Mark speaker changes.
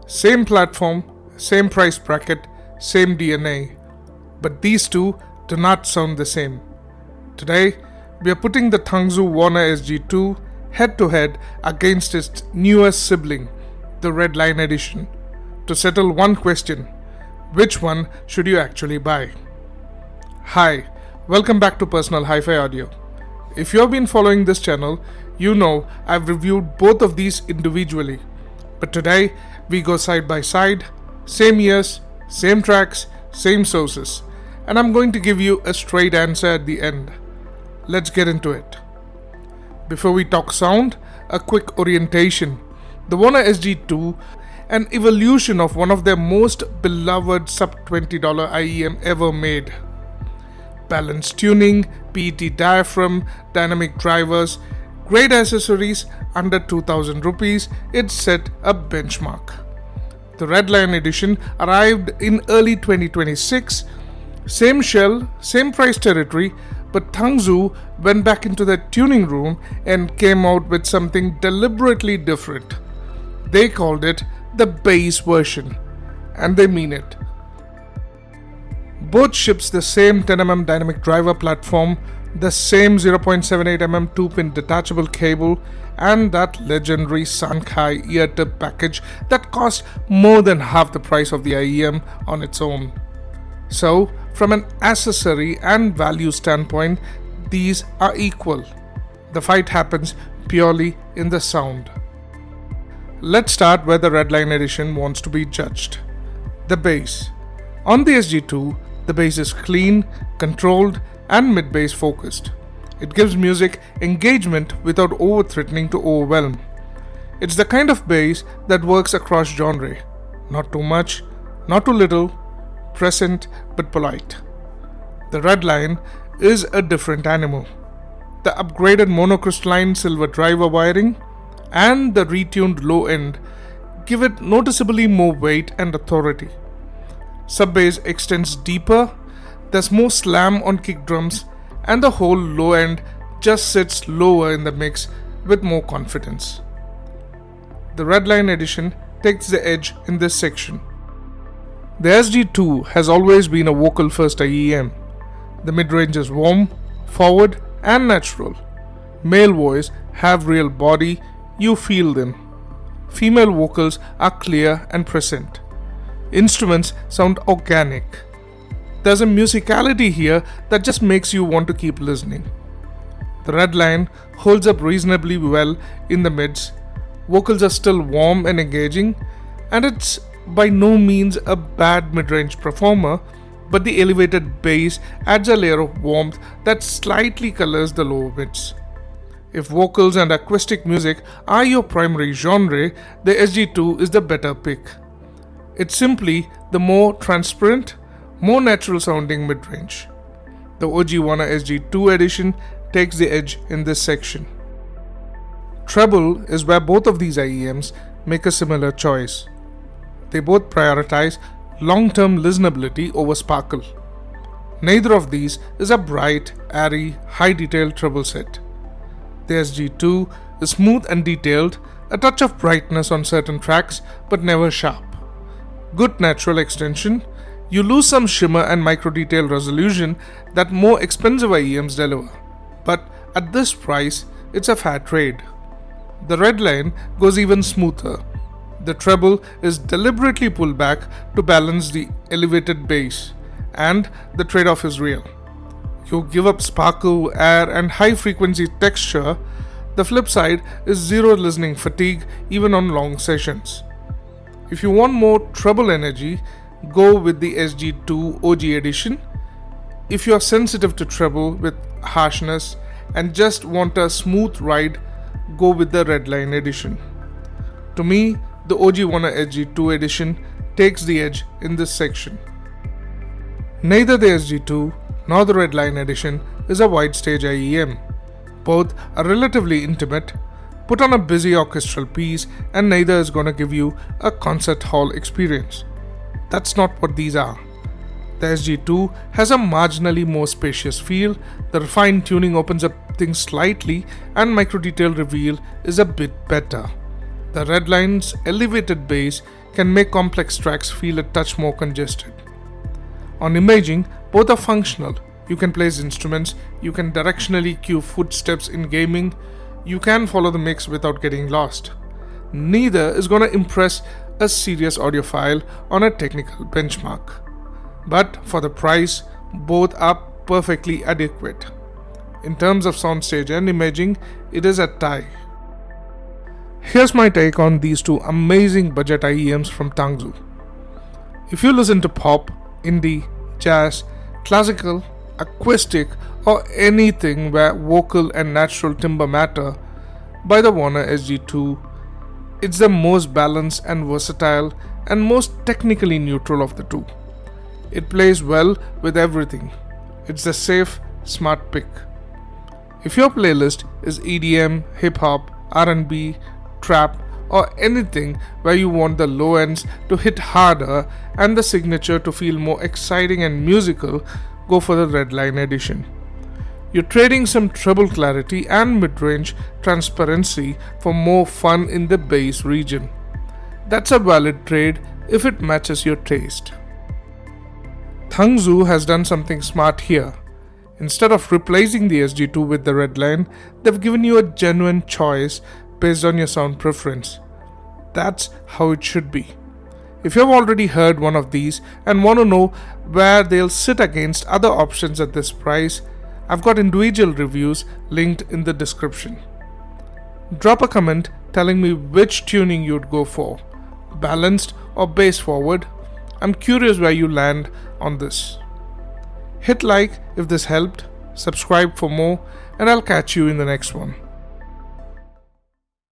Speaker 1: Same platform, same price bracket, same DNA. But these two do not sound the same. Today, we are putting the Tangzu Wan'er S.G II head to head against its newest sibling, the Red Line edition, to settle one question: which one should you actually buy? Hi, welcome back to Personal Hi-Fi Audio. If you have been following this channel, you know I've reviewed both of these individually. But today, we go side by side, same years, same tracks, same sources, and I'm going to give you a straight answer at the end. Let's get into it. Before we talk sound, a quick orientation. The Wan'er S.G II, an evolution of one of their most beloved sub-$20 IEM ever made. Balanced tuning, PET diaphragm, dynamic drivers, great accessories, under 2000 rupees, it set a benchmark. The Red Line edition arrived in early 2026, same shell, same price territory, but Tangzu went back into their tuning room and came out with something deliberately different. They called it the bass version, and they mean it. Both ships the same 10mm dynamic driver platform, the same 0.78mm 2-pin detachable cable, and that legendary Sankai ear tip package that cost more than half the price of the IEM on its own. So, from an accessory and value standpoint, these are equal. The fight happens purely in the sound. Let's start where the Red Line edition wants to be judged. The bass. On the S.G II, the bass is clean, controlled, and mid-bass focused. It gives music engagement without over-threatening to overwhelm. It's the kind of bass that works across genre. Not too much, not too little, present but polite. The Red Line is a different animal. The upgraded monocrystalline silver driver wiring and the retuned low end give it noticeably more weight and authority. Sub-bass extends deeper, there's more slam on kick drums, and the whole low end just sits lower in the mix with more confidence. The Red Line edition takes the edge in this section. The S.G II has always been a vocal first IEM. The mid-range is warm, forward, and natural. Male voice have real body, you feel them. Female vocals are clear and present. Instruments sound organic. There's a musicality here that just makes you want to keep listening. The Red Line holds up reasonably well in the mids. Vocals are still warm and engaging, and it's by no means a bad mid-range performer, but the elevated bass adds a layer of warmth that slightly colors the lower mids. If vocals and acoustic music are your primary genre, the S.G II is the better pick. It's simply the more transparent, more natural sounding mid-range. The OG Wan'er S.G II edition takes the edge in this section. Treble is where both of these IEMs make a similar choice. They both prioritize long-term listenability over sparkle. Neither of these is a bright, airy, high-detail treble set. The S.G II is smooth and detailed, a touch of brightness on certain tracks, but never sharp. Good natural extension, you lose some shimmer and micro-detail resolution that more expensive IEMs deliver. But at this price, it's a fair trade. The Red Line goes even smoother. The treble is deliberately pulled back to balance the elevated bass, and the trade-off is real. You give up sparkle, air, and high-frequency texture. The flip side is zero listening fatigue even on long sessions. If you want more treble energy, go with the S.G II OG edition. If you are sensitive to treble with harshness and just want a smooth ride, go with the Red Line edition. To me, the OG Wan'er S.G II edition takes the edge in this section. Neither the S.G II nor the Red Line edition is a wide stage IEM. Both are relatively intimate, put on a busy orchestral piece, and neither is going to give you a concert hall experience. That's not what these are. The S.G II has a marginally more spacious feel, the refined tuning opens up things slightly, and micro detail reveal is a bit better. The Redline's elevated bass can make complex tracks feel a touch more congested. On Imaging, both are functional. You can place instruments, you can directionally cue footsteps in gaming, you can follow the mix without getting lost. Neither is going to impress a serious audiophile on a technical benchmark. But for the price, both are perfectly adequate. In terms of soundstage and imaging, it is a tie. Here's my take on these two amazing budget IEMs from Tangzu. If you listen to pop, indie, jazz, classical, acoustic, or anything where vocal and natural timbre matter, by the Wan'er S.G II, it's the most balanced and versatile and most technically neutral of the two. It plays well with everything. It's the safe, smart pick. If your playlist is EDM, hip-hop, R&B, trap, or anything where you want the low ends to hit harder and the signature to feel more exciting and musical, go for the Redline edition. You're trading some treble clarity and mid-range transparency for more fun in the bass region. That's a valid trade if it matches your taste. Tangzu has done something smart here. Instead of replacing the SG II with the Redline, they've given you a genuine choice based on your sound preference. That's how it should be. If you've already heard one of these and want to know where they'll sit against other options at this price, I've got individual reviews linked in the description. Drop a comment telling me which tuning you'd go for, balanced or bass forward. I'm curious where you land on this. Hit like if this helped, subscribe for more, and I'll catch you in the next one.